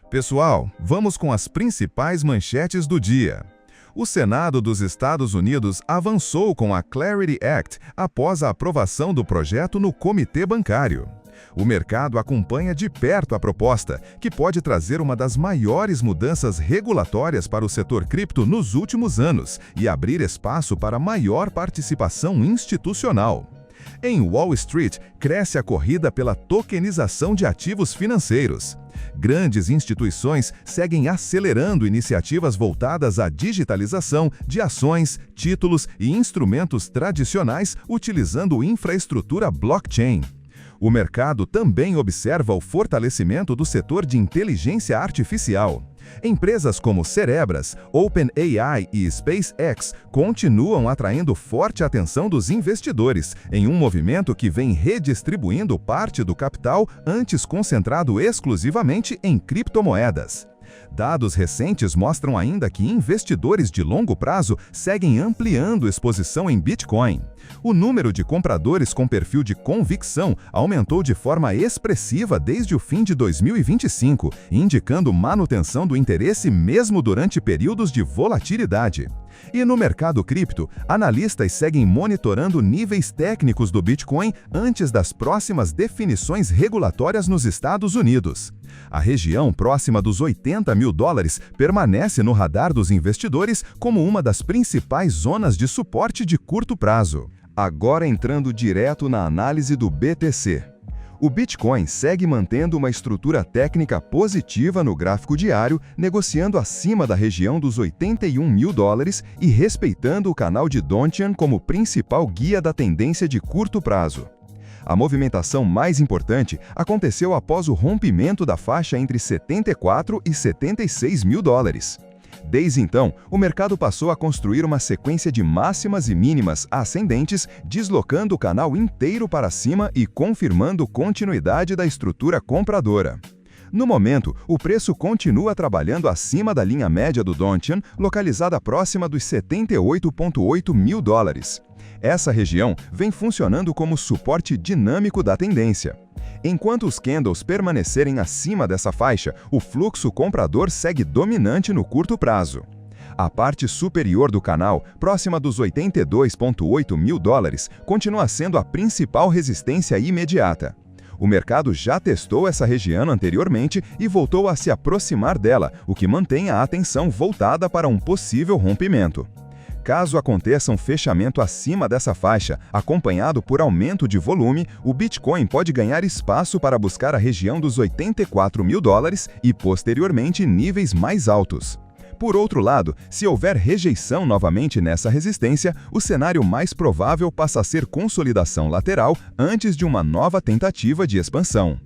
Pessoal, vamos com as principais manchetes do dia. O Senado dos Estados Unidos avançou com a Clarity Act após a aprovação do projeto no Comitê Bancário. O mercado acompanha de perto a proposta, que pode trazer uma das maiores mudanças regulatórias para o setor cripto nos últimos anos e abrir espaço para maior participação institucional. Em Wall Street, cresce a corrida pela tokenização de ativos financeiros. Grandes instituições seguem acelerando iniciativas voltadas à digitalização de ações, títulos e instrumentos tradicionais utilizando infraestrutura blockchain. O mercado também observa o fortalecimento do setor de inteligência artificial. Empresas como Cerebras, OpenAI e SpaceX continuam atraindo forte atenção dos investidores, em um movimento que vem redistribuindo parte do capital antes concentrado exclusivamente em criptomoedas. Dados recentes mostram ainda que investidores de longo prazo seguem ampliando exposição em Bitcoin. O número de compradores com perfil de convicção aumentou de forma expressiva desde o fim de 2025, indicando manutenção do interesse mesmo durante períodos de volatilidade. E no mercado cripto, analistas seguem monitorando níveis técnicos do Bitcoin antes das próximas definições regulatórias nos Estados Unidos. A região próxima dos $80 mil permanece no radar dos investidores como uma das principais zonas de suporte de curto prazo. Agora entrando direto na análise do BTC. O Bitcoin segue mantendo uma estrutura técnica positiva no gráfico diário, negociando acima da região dos $81 mil e respeitando o canal de Donchian como principal guia da tendência de curto prazo. A movimentação mais importante aconteceu após o rompimento da faixa entre $74 e $76 mil. Desde então, o mercado passou a construir uma sequência de máximas e mínimas ascendentes, deslocando o canal inteiro para cima e confirmando continuidade da estrutura compradora. No momento, o preço continua trabalhando acima da linha média do Donchian, localizada próxima dos $78,8 mil. Essa região vem funcionando como suporte dinâmico da tendência. Enquanto os candles permanecerem acima dessa faixa, o fluxo comprador segue dominante no curto prazo. A parte superior do canal, próxima dos $82,8 mil, continua sendo a principal resistência imediata. O mercado já testou essa região anteriormente e voltou a se aproximar dela, o que mantém a atenção voltada para um possível rompimento. Caso aconteça um fechamento acima dessa faixa, acompanhado por aumento de volume, o Bitcoin pode ganhar espaço para buscar a região dos $84 mil e, posteriormente, níveis mais altos. Por outro lado, se houver rejeição novamente nessa resistência, o cenário mais provável passa a ser consolidação lateral antes de uma nova tentativa de expansão.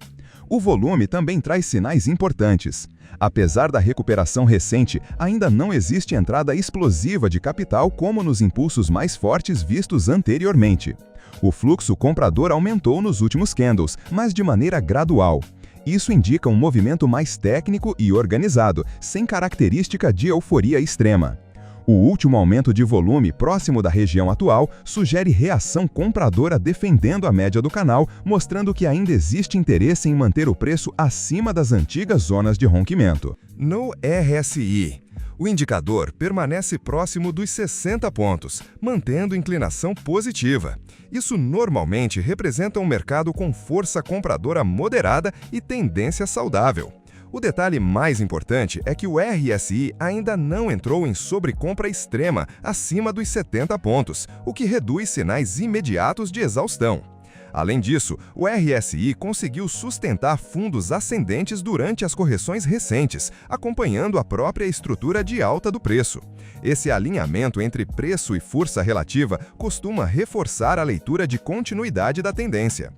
O volume também traz sinais importantes. Apesar da recuperação recente, ainda não existe entrada explosiva de capital como nos impulsos mais fortes vistos anteriormente. O fluxo comprador aumentou nos últimos candles, mas de maneira gradual. Isso indica um movimento mais técnico e organizado, sem característica de euforia extrema. O último aumento de volume próximo da região atual sugere reação compradora defendendo a média do canal, mostrando que ainda existe interesse em manter o preço acima das antigas zonas de rompimento. No RSI, o indicador permanece próximo dos 60 pontos, mantendo inclinação positiva. Isso normalmente representa um mercado com força compradora moderada e tendência saudável. O detalhe mais importante é que o RSI ainda não entrou em sobrecompra extrema acima dos 70 pontos, o que reduz sinais imediatos de exaustão. Além disso, o RSI conseguiu sustentar fundos ascendentes durante as correções recentes, acompanhando a própria estrutura de alta do preço. Esse alinhamento entre preço e força relativa costuma reforçar a leitura de continuidade da tendência.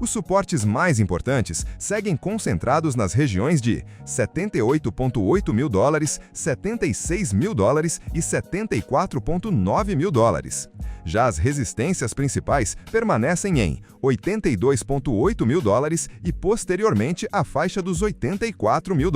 Os suportes mais importantes seguem concentrados nas regiões de $78,8 mil, $76 mil e $74,9 mil. Já as resistências principais permanecem em $82,8 mil e, posteriormente, a faixa dos $84 mil.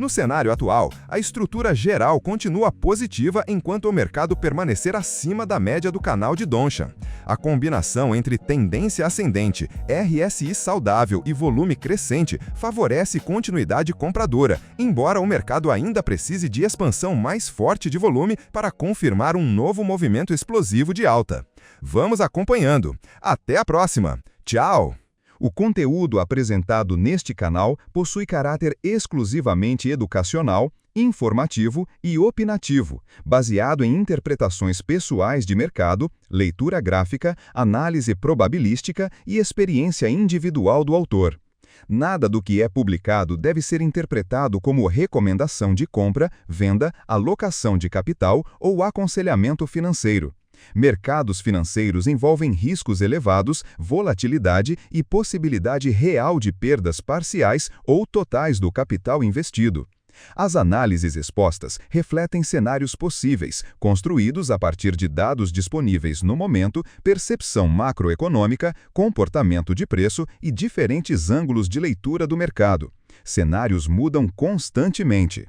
No cenário atual, a estrutura geral continua positiva enquanto o mercado permanecer acima da média do canal de Donshan. A combinação entre tendência ascendente, RSI saudável e volume crescente favorece continuidade compradora, embora o mercado ainda precise de expansão mais forte de volume para confirmar um novo movimento explosivo de alta. Vamos acompanhando. Até a próxima. Tchau! O conteúdo apresentado neste canal possui caráter exclusivamente educacional, informativo e opinativo, baseado em interpretações pessoais de mercado, leitura gráfica, análise probabilística e experiência individual do autor. Nada do que é publicado deve ser interpretado como recomendação de compra, venda, alocação de capital ou aconselhamento financeiro. Mercados financeiros envolvem riscos elevados, volatilidade e possibilidade real de perdas parciais ou totais do capital investido. As análises expostas refletem cenários possíveis, construídos a partir de dados disponíveis no momento, percepção macroeconômica, comportamento de preço e diferentes ângulos de leitura do mercado. Cenários mudam constantemente.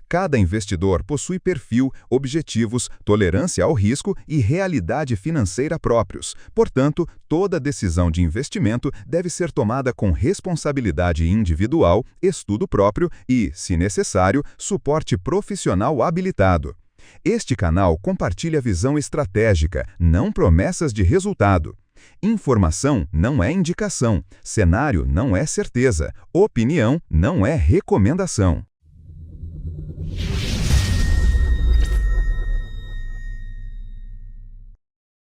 Cada investidor possui perfil, objetivos, tolerância ao risco e realidade financeira próprios. Portanto, toda decisão de investimento deve ser tomada com responsabilidade individual, estudo próprio e, se necessário, suporte profissional habilitado. Este canal compartilha visão estratégica, não promessas de resultado. Informação não é indicação, cenário não é certeza, opinião não é recomendação.